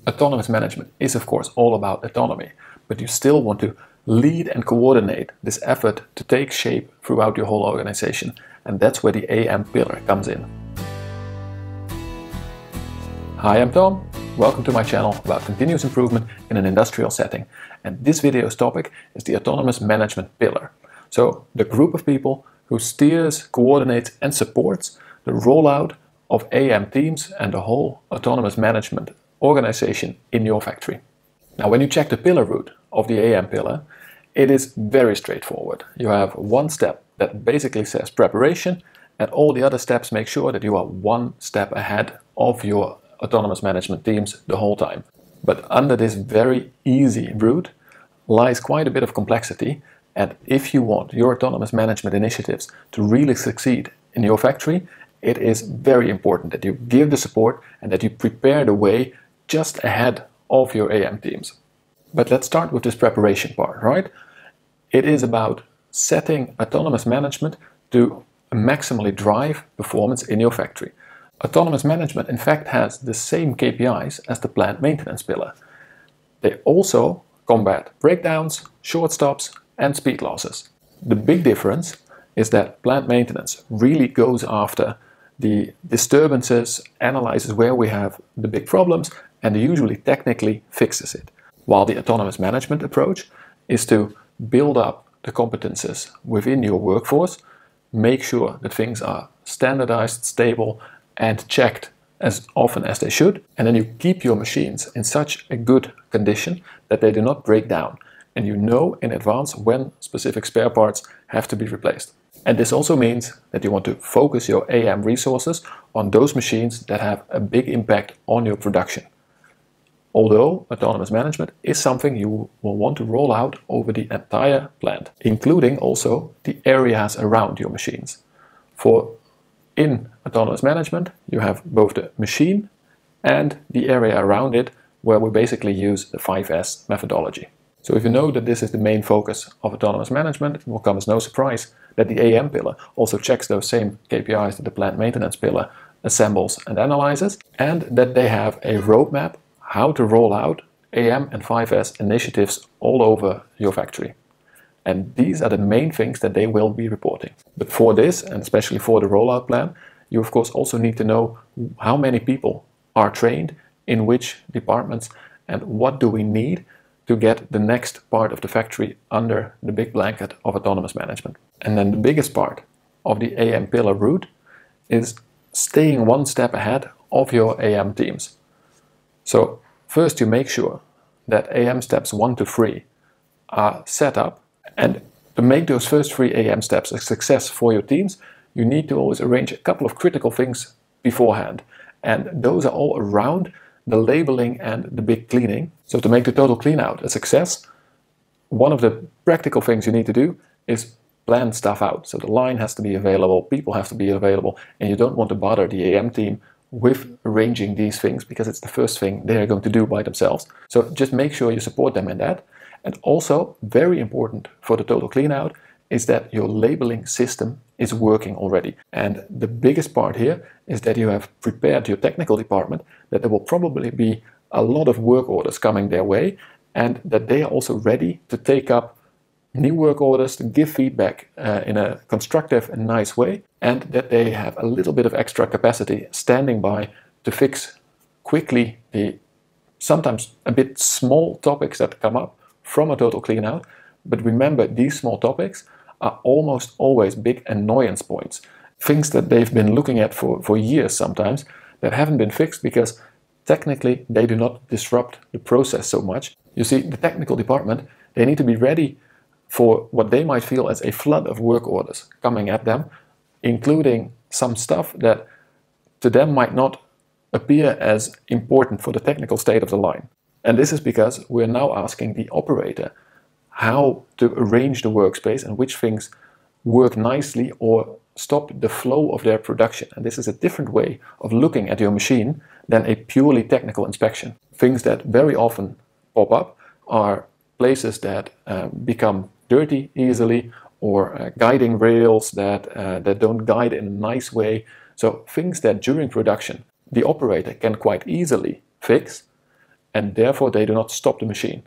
Autonomous management is of course all about autonomy, but you still want to lead and coordinate this effort to take shape throughout your whole organization, and that's where the AM pillar comes in. Hi, I'm Tom. Welcome to my channel about continuous improvement in an industrial setting, and this video's topic is the autonomous management pillar. So the group of people who steers, coordinates and supports the rollout of AM teams and the whole autonomous management organization in your factory. Now, when you check the pillar route of the AM pillar, it is very straightforward. You have one step that basically says preparation, and all the other steps make sure that you are one step ahead of your autonomous management teams the whole time. But under this very easy route lies quite a bit of complexity, and if you want your autonomous management initiatives to really succeed in your factory, it is very important that you give the support and that you prepare the way just ahead of your AM teams. But let's start with this preparation part, right? It is about setting autonomous management to maximally drive performance in your factory. Autonomous management in fact has the same KPIs as the plant maintenance pillar. They also combat breakdowns, short stops and speed losses. The big difference is that plant maintenance really goes after the disturbances, analyzes where we have the big problems and usually technically fixes it. While the autonomous management approach is to build up the competences within your workforce, make sure that things are standardized, stable and checked as often as they should, and then you keep your machines in such a good condition that they do not break down, and you know in advance when specific spare parts have to be replaced. And this also means that you want to focus your AM resources on those machines that have a big impact on your production. Although autonomous management is something you will want to roll out over the entire plant, including also the areas around your machines. For in autonomous management, you have both the machine and the area around it, where we basically use the 5S methodology. So if you know that this is the main focus of autonomous management, it will come as no surprise that the AM pillar also checks those same KPIs that the plant maintenance pillar assembles and analyzes, and that they have a roadmap how to roll out AM and 5S initiatives all over your factory. And these are the main things that they will be reporting. But for this, and especially for the rollout plan, you of course also need to know how many people are trained in which departments and what do we need to get the next part of the factory under the big blanket of autonomous management. And then the biggest part of the AM pillar route is staying one step ahead of your AM teams. So first you make sure that AM steps 1 to 3 are set up, and to make those first 3 AM steps a success for your teams, you need to always arrange a couple of critical things beforehand, and those are all around the labeling and the big cleaning. So to make the total clean out a success, one of the practical things you need to do is plan stuff out. So the line has to be available, people have to be available, and you don't want to bother the AM team with arranging these things because it's the first thing they're going to do by themselves. So just make sure you support them in that. And also, very important for the total clean out is that your labeling system is working already. And the biggest part here is that you have prepared your technical department that there will probably be a lot of work orders coming their way, and that they are also ready to take up new work orders, to give feedback in a constructive and nice way, and that they have a little bit of extra capacity standing by to fix quickly the sometimes a bit small topics that come up from a total clean out. But remember, these small topics are almost always big annoyance points. Things that they've been looking at for years sometimes that haven't been fixed because technically they do not disrupt the process so much. You see, the technical department, they need to be ready for what they might feel as a flood of work orders coming at them, including some stuff that to them might not appear as important for the technical state of the line. And this is because we're now asking the operator how to arrange the workspace and which things work nicely or stop the flow of their production. And this is a different way of looking at your machine than a purely technical inspection. Things that very often pop up are places that become dirty easily, or guiding rails that don't guide in a nice way. So things that during production the operator can quite easily fix, and therefore they do not stop the machine.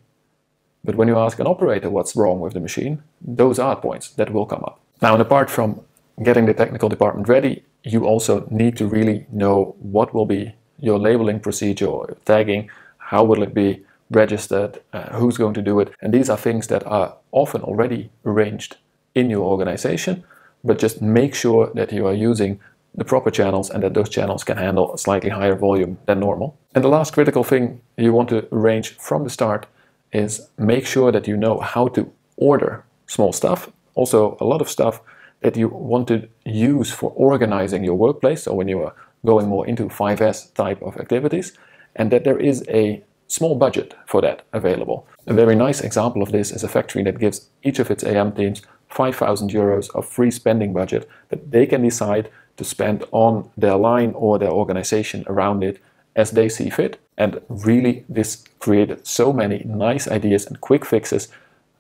But when you ask an operator what's wrong with the machine, those are points that will come up. Now, and apart from getting the technical department ready, you also need to really know what will be your labeling procedure or tagging, how will it be registered, who's going to do it. And these are things that are often already arranged in your organization, but just make sure that you are using the proper channels and that those channels can handle a slightly higher volume than normal. And the last critical thing you want to arrange from the start is make sure that you know how to order small stuff, also a lot of stuff that you want to use for organizing your workplace, so when you are going more into 5S type of activities, and that there is a small budget for that available. A very nice example of this is a factory that gives each of its AM teams 5,000 euros of free spending budget that they can decide to spend on their line or their organization around it as they see fit. And really, this created so many nice ideas and quick fixes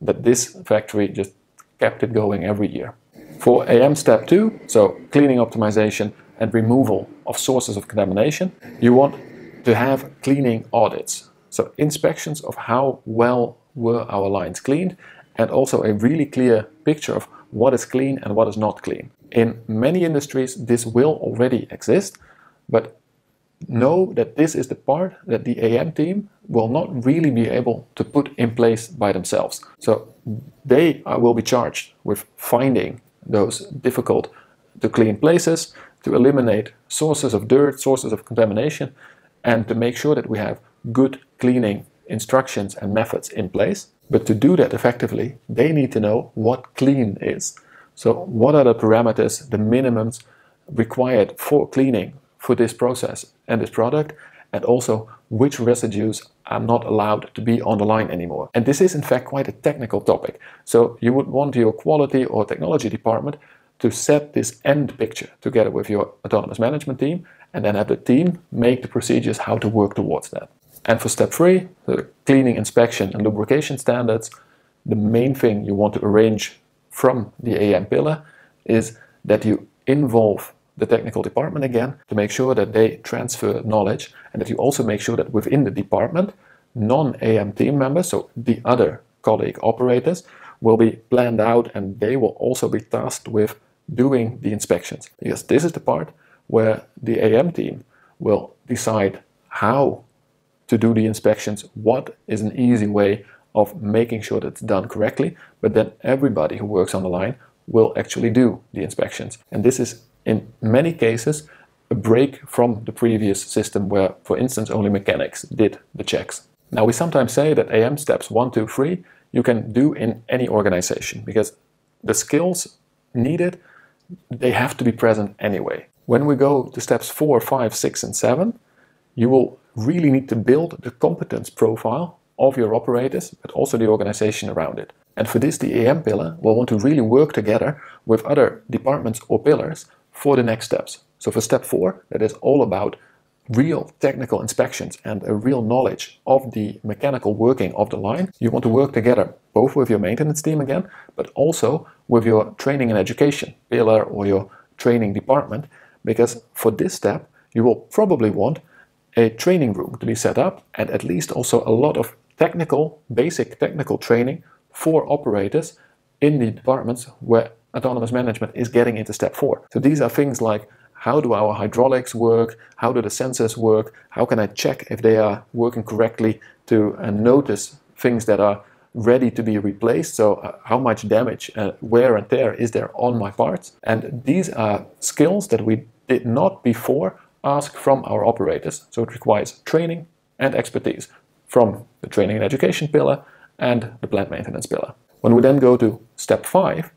that this factory just kept it going every year. For AM step 2, so cleaning optimization and removal of sources of contamination, you want to have cleaning audits. So inspections of how well were our lines cleaned, and also a really clear picture of what is clean and what is not clean. In many industries, this will already exist, but know that this is the part that the AM team will not really be able to put in place by themselves. So they will be charged with finding those difficult to clean places, to eliminate sources of dirt, sources of contamination, and to make sure that we have good cleaning instructions and methods in place. But to do that effectively, they need to know what clean is. So what are the parameters, the minimums required for cleaning for this process and this product, and also which residues are not allowed to be on the line anymore. And this is in fact quite a technical topic. So you would want your quality or technology department to set this end picture together with your autonomous management team, and then have the team make the procedures how to work towards that. And for step 3, the cleaning, inspection and lubrication standards, the main thing you want to arrange from the AM pillar is that you involve the technical department again to make sure that they transfer knowledge, and that you also make sure that within the department, non-AM team members, so the other colleague operators, will be planned out, and they will also be tasked with doing the inspections. Because this is the part where the AM team will decide how to do the inspections, what is an easy way of making sure that it's done correctly, but then everybody who works on the line will actually do the inspections. And this is in many cases a break from the previous system where, for instance, only mechanics did the checks. Now, we sometimes say that AM steps 1, 2, 3 you can do in any organization, because the skills needed, they have to be present anyway. When we go to steps 4, 5, 6 and 7, you will really need to build the competence profile of your operators, but also the organization around it. And for this, the AM pillar will want to really work together with other departments or pillars for the next steps. So for step 4, that is all about real technical inspections and a real knowledge of the mechanical working of the line. You want to work together both with your maintenance team again, but also with your training and education pillar or your training department, because for this step, you will probably want a training room to be set up, and at least also a lot of technical, basic technical training for operators in the departments where autonomous management is getting into step 4. So these are things like, how do our hydraulics work? How do the sensors work? How can I check if they are working correctly to notice things that are ready to be replaced? So how much damage, wear and tear is there on my parts? And these are skills that we did not before ask from our operators. So it requires training and expertise from the training and education pillar and the plant maintenance pillar. When we then go to step 5,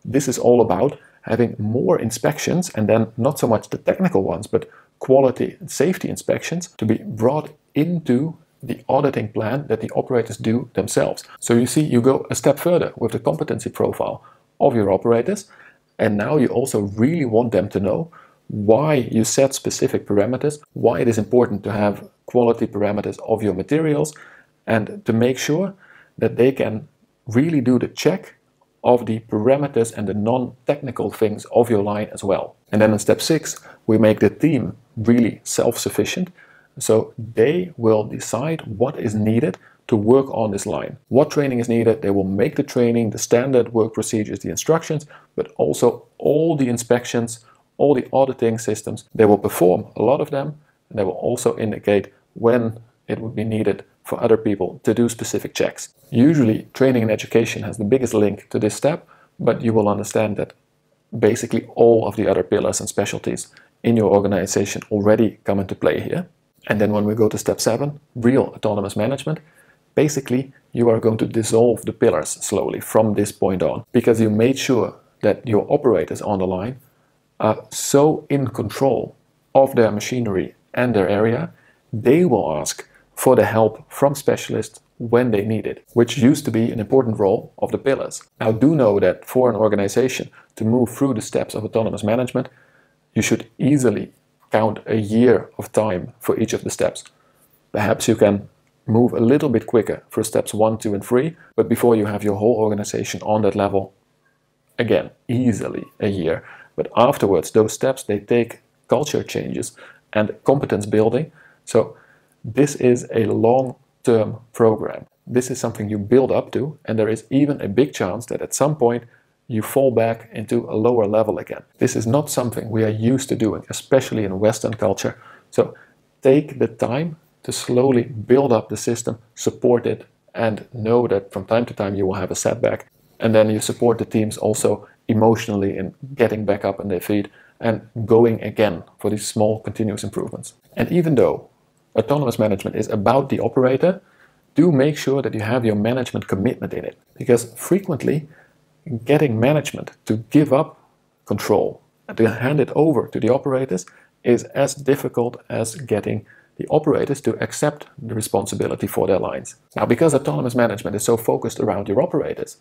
this is all about having more inspections, and then not so much the technical ones, but quality and safety inspections to be brought into the auditing plan that the operators do themselves. So you see, you go a step further with the competency profile of your operators, and now you also really want them to know why you set specific parameters, why it is important to have quality parameters of your materials, and to make sure that they can really do the check of the parameters and the non-technical things of your line as well. And then in step 6, we make the team really self-sufficient. So they will decide what is needed to work on this line. What training is needed, they will make the training, the standard work procedures, the instructions, but also all the inspections, all the auditing systems. They will perform a lot of them, and they will also indicate when it would be needed for other people to do specific checks. Usually, training and education has the biggest link to this step, but you will understand that basically all of the other pillars and specialties in your organization already come into play here. And then when we go to step 7, real autonomous management, basically you are going to dissolve the pillars slowly from this point on, because you made sure that your operators on the line are so in control of their machinery and their area, they will ask for the help from specialists when they need it, which used to be an important role of the pillars. Now do know that for an organization to move through the steps of autonomous management, you should easily count a year of time for each of the steps. Perhaps you can move a little bit quicker for steps 1, 2, and 3, but before you have your whole organization on that level, again, easily a year. But afterwards, those steps, they take culture changes and competence building. So this is a long-term program. This is something you build up to, and there is even a big chance that at some point you fall back into a lower level again. This is not something we are used to doing, especially in Western culture. So take the time to slowly build up the system, support it, and know that from time to time you will have a setback. And then you support the teams also emotionally in getting back up on their feet and going again for these small continuous improvements. And even though autonomous management is about the operator, do make sure that you have your management commitment in it. Because frequently, getting management to give up control and to hand it over to the operators is as difficult as getting the operators to accept the responsibility for their lines. Now, because autonomous management is so focused around your operators,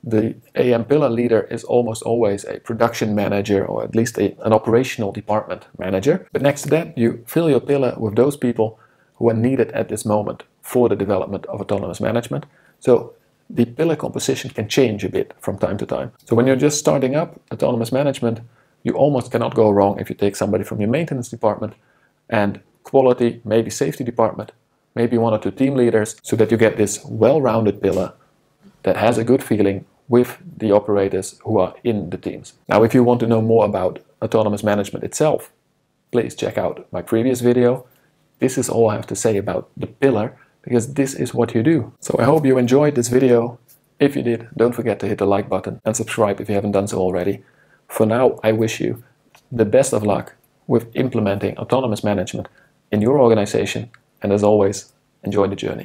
the AM pillar leader is almost always a production manager, or at least an operational department manager. But next to that, you fill your pillar with those people who are needed at this moment for the development of autonomous management. So the pillar composition can change a bit from time to time. So when you're just starting up autonomous management, you almost cannot go wrong if you take somebody from your maintenance department and quality, maybe safety department, maybe 1 or 2 team leaders, so that you get this well-rounded pillar that has a good feeling with the operators who are in the teams. Now, if you want to know more about autonomous management itself, please check out my previous video. This is all I have to say about the pillar, because this is what you do. So I hope you enjoyed this video. If you did, don't forget to hit the like button and subscribe if you haven't done so already. For now, I wish you the best of luck with implementing autonomous management in your organization, and as always, enjoy the journey.